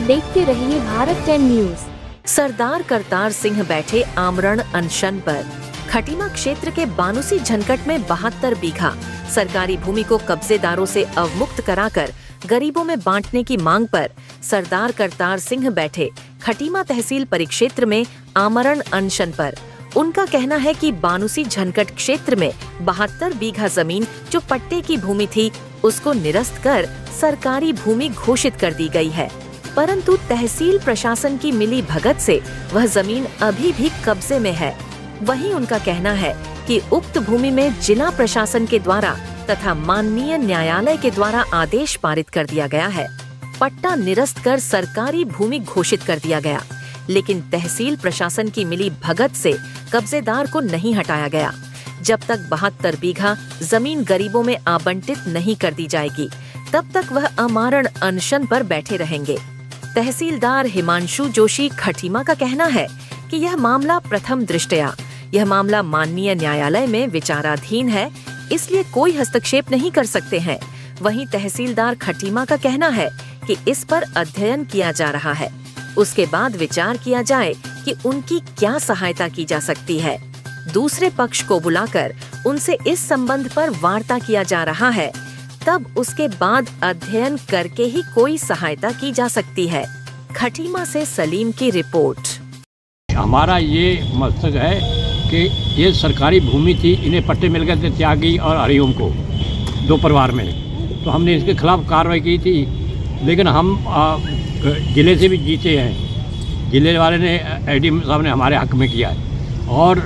देखते रहिए भारत 10 न्यूज। सरदार करतार सिंह बैठे आमरण अनशन पर। खटीमा क्षेत्र के बानुसी झनकट में 72 बीघा सरकारी भूमि को कब्जेदारों से अवमुक्त कराकर गरीबों में बांटने की मांग पर सरदार करतार सिंह बैठे खटीमा तहसील परिक्षेत्र में आमरण अनशन पर। उनका कहना है कि बानुसी झनकट क्षेत्र में 72 बीघा जमीन जो पट्टे की भूमि थी उसको निरस्त कर सरकारी भूमि घोषित कर दी गई है, परंतु तहसील प्रशासन की मिली भगत से वह जमीन अभी भी कब्जे में है। वहीं उनका कहना है कि उक्त भूमि में जिला प्रशासन के द्वारा तथा माननीय न्यायालय के द्वारा आदेश पारित कर दिया गया है। पट्टा निरस्त कर सरकारी भूमि घोषित कर दिया गया, लेकिन तहसील प्रशासन की मिली भगत से कब्जेदार को नहीं हटाया गया। जब तक 72 बीघा जमीन गरीबों में आवंटित नहीं कर दी जाएगी, तब तक वह आमरण अनशन पर बैठे रहेंगे। तहसीलदार हिमांशु जोशी खटीमा का कहना है कि यह मामला प्रथम दृष्टया यह मामला माननीय न्यायालय में विचाराधीन है, इसलिए कोई हस्तक्षेप नहीं कर सकते हैं। वहीं तहसीलदार खटीमा का कहना है कि इस पर अध्ययन किया जा रहा है, उसके बाद विचार किया जाए कि उनकी क्या सहायता की जा सकती है। दूसरे पक्ष को बुलाकर उनसे इस संबंध पर वार्ता किया जा रहा है, तब उसके बाद अध्ययन करके ही कोई सहायता की जा सकती है। खटीमा से सलीम की रिपोर्ट। हमारा ये मकसद है कि ये सरकारी भूमि थी, इन्हें पट्टे मिल गए थे त्यागी और हरिओम को, 2 परिवार में, तो हमने इसके खिलाफ कार्रवाई की थी। लेकिन हम ज़िले से भी जीते हैं, ज़िले वाले ने एडीएम साहब ने हमारे हक में किया और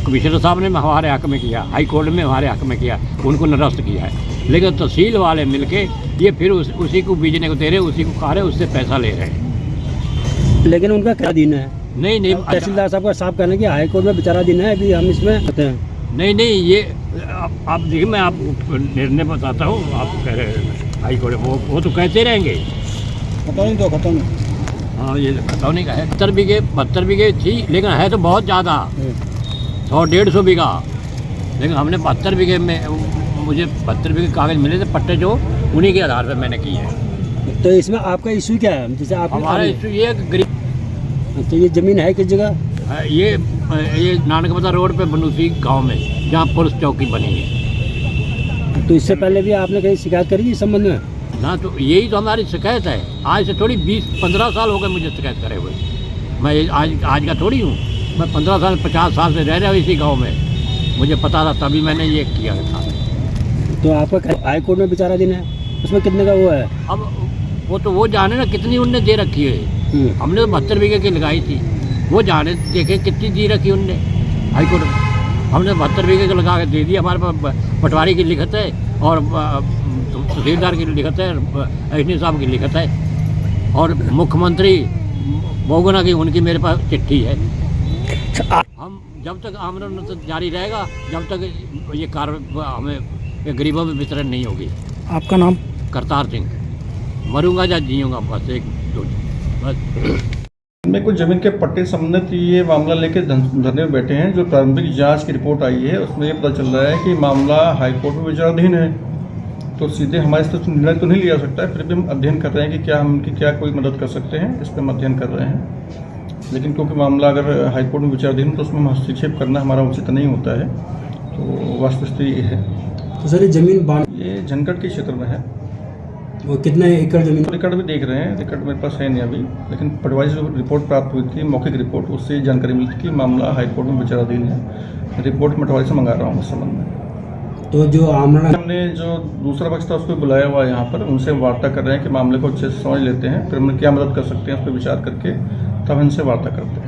कमिश्नर साहब ने हमारे हक में किया, हाई कोर्ट में हमारे हक में किया, उनको निरस्त किया है। लेकिन तहसील वाले मिलके ये फिर उसी को बीजने को दे रहे, उसी को खा रहे, उससे पैसा ले रहे हैं। लेकिन उनका क्या दिन है? नहीं तहसीलदार साहब का साफ कहना कि हाई कोर्ट में विचाराधीन है, अभी हम इसमें कहते हैं। नहीं ये आप देखिए, मैं आपको निर्णय बताता हूँ। आप कह रहे हैं हाई कोर्ट, वो तो कहते रहेंगे खत्म। हाँ, ये खतौनी का है। 72 बीघे थी, लेकिन है तो बहुत ज़्यादा, 100-150 बीघा। लेकिन हमने 72 बीघे में, मुझे 72 बीघे कागज मिले थे पट्टे, जो उन्हीं के आधार पर मैंने किए हैं। तो इसमें आपका इशू क्या है? जैसे आप हमारा इशू ये गरीब, तो ये ज़मीन है किस जगह? ये नानकपता रोड पे बनूसी गांव में, जहाँ पुलिस चौकी बनी है। तो इससे पहले भी आपने कहीं शिकायत करी इस संबंध में? ना, तो यही तो हमारी शिकायत है। आज से थोड़ी 20-15 साल हो गए मुझे शिकायत करे हुए। मैं आज का थोड़ी हूँ, मैं 15 साल 50 साल से रह रहा हूँ इसी गाँव में। मुझे पता था, तभी मैंने ये किया था। तो आपका हाई कोर्ट में विचाराधीन है, उसमें कितने का वो है? अब वो तो वो जाने ना कितनी उनने दे रखी है। हमने तो 72 बीघे की लगाई थी, वो जाने देखे कितनी दी रखी उनने हाई कोर्ट में। हमने 72 बीघे का लगा के दे दिया। हमारे पास पटवारी की लिखत है और तहसीलदार की लिखत है, एसडी साहब की लिखत है, और मुख्यमंत्री बहुगुणा की उनकी मेरे पास चिट्ठी है। हम जब तक आमरण जारी रहेगा, जब तक ये कार्य हमें गरीबों में वितरण नहीं होगी। आपका नाम? करतार सिंह। मरूंगा या जीऊँगा, बस एक दो में कुछ जमीन के पट्टे संबंधित ये मामला लेके धरने में बैठे हैं। जो प्रारंभिक जांच की रिपोर्ट आई है उसमें ये पता चल रहा है कि मामला हाईकोर्ट में विचाराधीन है, तो सीधे हमारे से निर्णय तो नहीं लिया सकता है। फिर भी हम अध्ययन कर रहे हैं कि क्या हम उनकी क्या कोई मदद कर सकते हैं, इस पर हम अध्ययन कर रहे हैं। लेकिन क्योंकि मामला अगर हाईकोर्ट में विचाराधीन तो उसमें हस्तक्षेप करना हमारा उचित नहीं होता है। तो वास्तविकता ये है। तो सर ये जमीन ये झनकट के क्षेत्र में है। वो कितने एकड़ जमीन? रिकॉर्ड भी देख रहे हैं, रिकॉर्ड मेरे पास है नहीं अभी, लेकिन पटवारी से रिपोर्ट प्राप्त हुई थी, मौखिक रिपोर्ट, उससे जानकारी मिली थी कि मामला हाईकोर्ट में विचाराधीन है। रिपोर्ट पटवारी से मंगा रहा हूँ इस संबंध में। तो जो आमरण, हमने जो दूसरा पक्ष था उसको बुलाया हुआ है यहाँ पर, उनसे वार्ता कर रहे हैं कि मामले को अच्छे से समझ लेते हैं, फिर हम क्या मदद कर सकते हैं उस पर विचार करके तब इनसे वार्ता करते हैं।